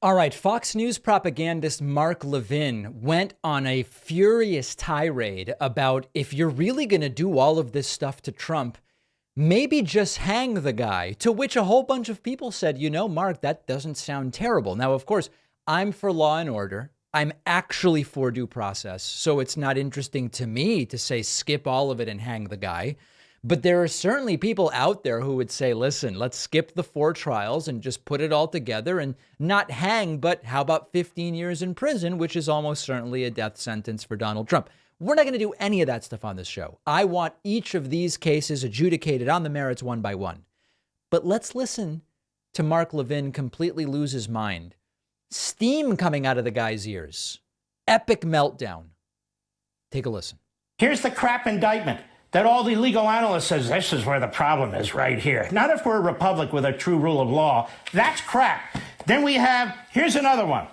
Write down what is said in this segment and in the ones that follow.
All right, Fox News propagandist Mark Levin went on a furious tirade about if you're really going to do all of this stuff to Trump, maybe just hang the guy, to which a whole bunch of people said, you know, Mark, that doesn't sound terrible. Now, of course, I'm for law and order. I'm actually for due process. So it's not interesting to me to say skip all of it and hang the guy. But there are certainly people out there who would say, listen, let's skip the 4 trials and just put it all together and not hang, but how about 15 years in prison, which is almost certainly a death sentence for Donald Trump. We're not going to do any of that stuff on this show. I want each of these cases adjudicated on the merits one by one. But let's listen to Mark Levin completely lose his mind. Steam coming out of the guy's ears. Epic meltdown. Take a listen. Here's the crap indictment that all the legal analysts says this is where the problem is, right here. Not if we're a republic with a true rule of law. That's crap. Then we have, here's another one.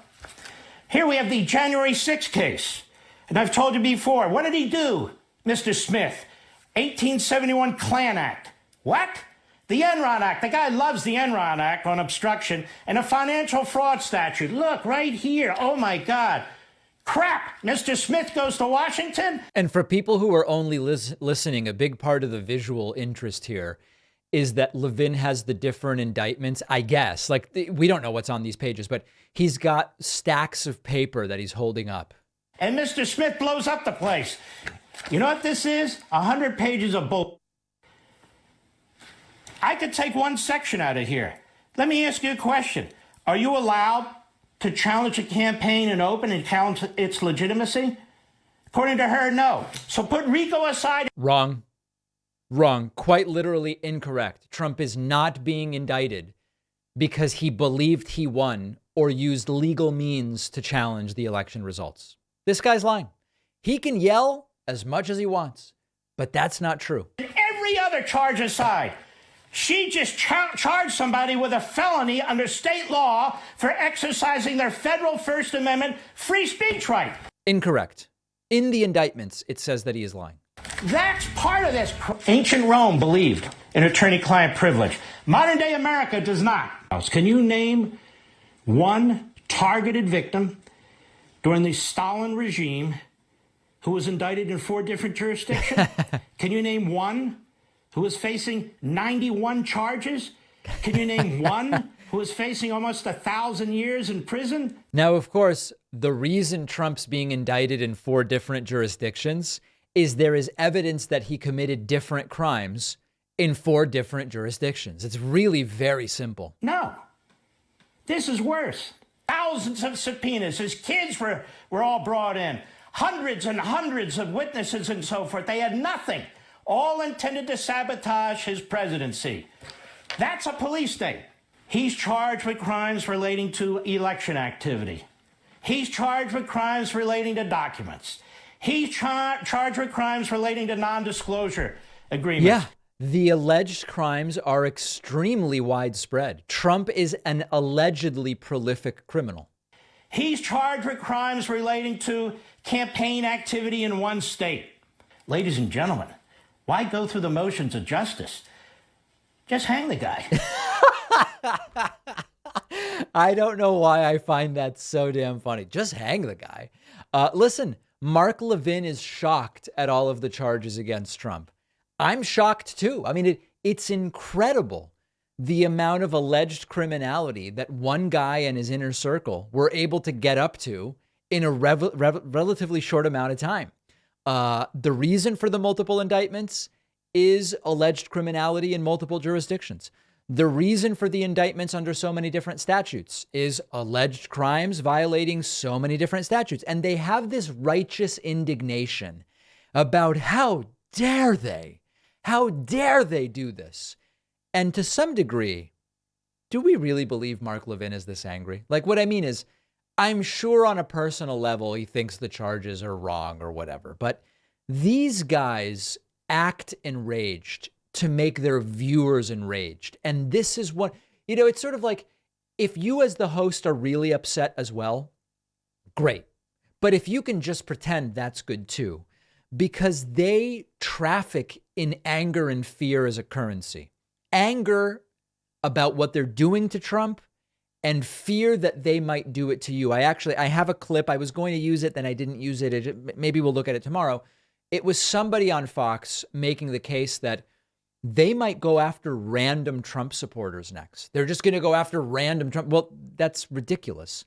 Here we have the January 6th case. And I've told you before, what did he do, Mr. Smith? 1871 Klan Act. What? The Enron Act. The guy loves the Enron Act on obstruction and a financial fraud statute. Look, right here. Oh, my God. Crap, Mr. Smith goes to Washington. And for people who are only listening, a big part of the visual interest here is that Levin has the different indictments, I guess. Like, we don't know what's on these pages, but he's got stacks of paper that he's holding up. And Mr. Smith blows up the place. You know what this is? 100 pages of bull. I could take one section out of here. Let me ask you a question. Are you allowed to challenge a campaign in open and challenge its legitimacy? According to her, no. So put RICO aside. Wrong. Wrong. Quite literally incorrect. Trump is not being indicted because he believed he won or used legal means to challenge the election results. This guy's lying. He can yell as much as he wants, but that's not true. Every other charge aside, she just charged somebody with a felony under state law for exercising their federal First Amendment free speech right. Incorrect. In the indictments, it says that he is lying. That's part of this. Ancient Rome believed in attorney-client privilege. Modern day America does not. Can you name one targeted victim during the Stalin regime who was indicted in 4 different jurisdictions? Can you name one who is facing 91 charges? Can you name one who is facing almost 1,000 years in prison? Now, of course, the reason Trump's being indicted in 4 different jurisdictions is there is evidence that he committed different crimes in 4 different jurisdictions. It's really very simple. No, this is worse. Thousands of subpoenas. His kids were all brought in. Hundreds and hundreds of witnesses and so forth. They had nothing. All intended to sabotage his presidency. That's a police state. He's charged with crimes relating to election activity. He's charged with crimes relating to documents. He's charged with crimes relating to non-disclosure agreements. Yeah, the alleged crimes are extremely widespread. Trump is an allegedly prolific criminal. He's charged with crimes relating to campaign activity in one state. Ladies and gentlemen, why go through the motions of justice? Just hang the guy. I don't know why I find that so damn funny. Just hang the guy. Listen, Mark Levin is shocked at all of the charges against Trump. I'm shocked too. I mean, it's incredible the amount of alleged criminality that one guy and his inner circle were able to get up to in a relatively short amount of time. The reason for the multiple indictments is alleged criminality in multiple jurisdictions. The reason for the indictments under so many different statutes is alleged crimes violating so many different statutes. And they have this righteous indignation about how dare they do this? And to some degree, do we really believe Mark Levin is this angry? Like, what I mean is, I'm sure on a personal level, he thinks the charges are wrong or whatever, but these guys act enraged to make their viewers enraged. And this is what, it's sort of like, if you as the host are really upset as well, great. But if you can just pretend, that's good too, because they traffic in anger and fear as a currency. Anger about what they're doing to Trump, and fear that they might do it to you. I have a clip. I was going to use it, then I didn't use it. Maybe we'll look at it tomorrow. It was somebody on Fox making the case that they might go after random Trump supporters next. They're just going to go after random Trump. Well, that's ridiculous.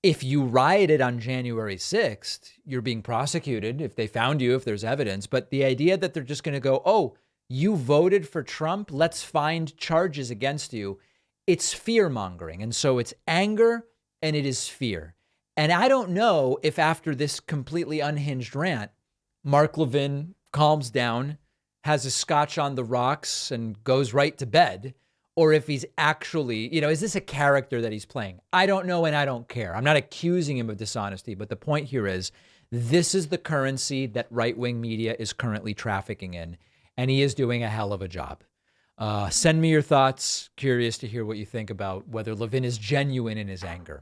If you rioted on January 6th, you're being prosecuted if they found you, if there's evidence. But the idea that they're just going to go, oh, you voted for Trump, let's find charges against you. It's fear mongering. And so it's anger and it is fear. And I don't know if after this completely unhinged rant, Mark Levin calms down, has a scotch on the rocks and goes right to bed, or if he's actually, is this a character that he's playing? I don't know, and I don't care. I'm not accusing him of dishonesty, but the point here is this is the currency that right-wing media is currently trafficking in, and he is doing a hell of a job. Send me your thoughts. Curious to hear what you think about whether Levin is genuine in his anger.